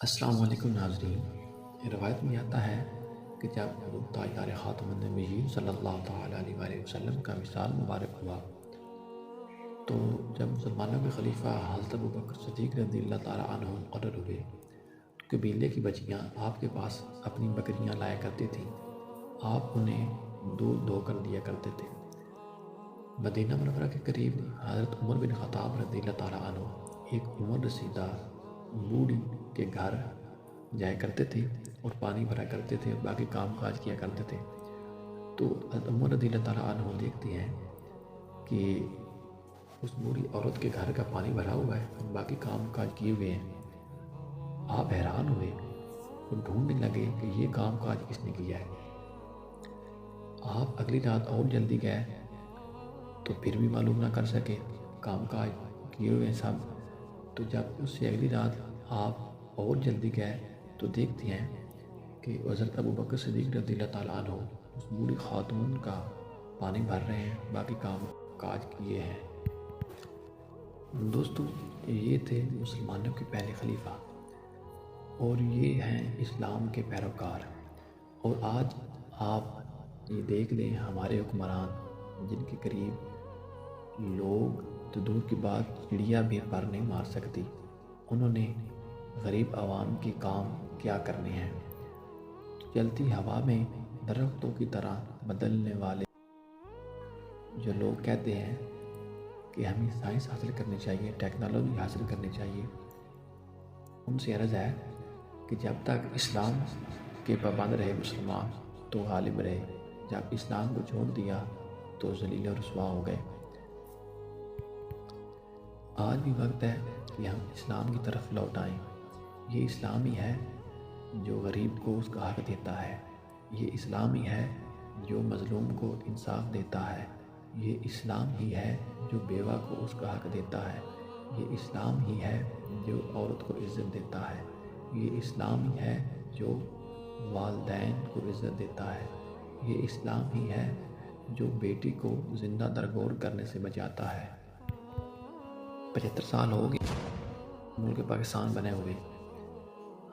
السلام علیکم ناظرین، روایت میں آتا ہے کہ جب حضرت تاجدار خاتم النبیین صلی اللہ تعالیٰ علیہ وآلہ وسلم کا وصال مبارک ہوا تو جب مسلمانوں کے خلیفہ حضرت ابوبکر صدیق رضی اللہ تعالیٰ عنہ مقرر ہوئے تو قبیلے کی بچیاں آپ کے پاس اپنی بکریاں لایا کرتی تھیں۔ آپ انہیں دودھ دھو کر دیا کرتے تھے۔ مدینہ منورہ کے قریب حضرت عمر بن خطاب رضی اللہ تعالیٰ عنہ ایک عمر رسیدہ بوڑھی کے گھر جایا کرتے تھے اور پانی بھرا کرتے تھے اور باقی کام کاج کیا کرتے تھے۔ تو حضرت عمر رضی اللہ تعالیٰ عنہ دیکھتے ہیں کہ اس بوڑھی عورت کے گھر کا پانی بھرا ہوا ہے اور باقی کام کاج کیے ہوئے ہیں۔ آپ حیران ہوئے اور ڈھونڈنے لگے کہ یہ کام کاج کس نے کیا ہے۔ آپ اگلی رات اور جلدی گئے تو پھر بھی معلوم نہ کر سکے، کام کاج کیے ہوئے ہیں سب۔ تو جب اس سے اگلی رات آپ اور جلدی گئے تو دیکھتے ہیں کہ حضرت ابوبکر صدیق رضی اللہ تعالیٰ عنہ اس بوڑھی خاتون کا پانی بھر رہے ہیں، باقی کام کاج کیے ہیں۔ دوستو، یہ تھے مسلمانوں کے پہلے خلیفہ اور یہ ہیں اسلام کے پیروکار۔ اور آج آپ یہ دیکھ لیں، ہمارے حکمران جن کے قریب لوگ تو دور کی بات چڑیا بھی پر نہیں مار سکتی، انہوں نے غریب عوام کے کام کیا کرنے ہیں۔ چلتی ہوا میں درختوں کی طرح بدلنے والے جو لوگ کہتے ہیں کہ ہمیں سائنس حاصل کرنی چاہیے، ٹیکنالوجی حاصل کرنی چاہیے، ان سے عرض ہے کہ جب تک اسلام کے پابند رہے مسلمان تو غالب رہے، جب اسلام کو چھوڑ دیا تو ذلیل و رسوا ہو گئے۔ آج بھی وقت ہے کہ ہم اسلام کی طرف لوٹ آئیں۔ یہ اسلام ہی ہے جو غریب کو اس کا حق دیتا ہے، یہ اسلام ہی ہے جو مظلوم کو انصاف دیتا ہے، یہ اسلام ہی ہے جو بیوہ کو اس کا حق دیتا ہے، یہ اسلام ہی ہے جو عورت کو عزت دیتا ہے، یہ اسلام ہی ہے جو والدین کو عزت دیتا ہے، یہ اسلام ہی ہے جو بیٹی کو زندہ درگور کرنے سے بچاتا ہے۔ 75 سال ہو گئے ملک پاکستان بنے ہوئے،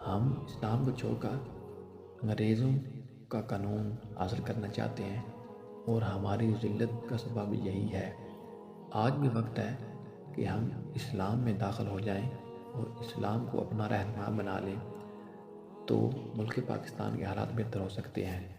ہم اسلام کو چھوڑ کر انگریزوں کا قانون حاصل کرنا چاہتے ہیں اور ہماری ذلت کا سبب یہی ہے۔ آج بھی وقت ہے کہ ہم اسلام میں داخل ہو جائیں اور اسلام کو اپنا رہنما بنا لیں، تو ملک پاکستان کے حالات بہتر ہو سکتے ہیں۔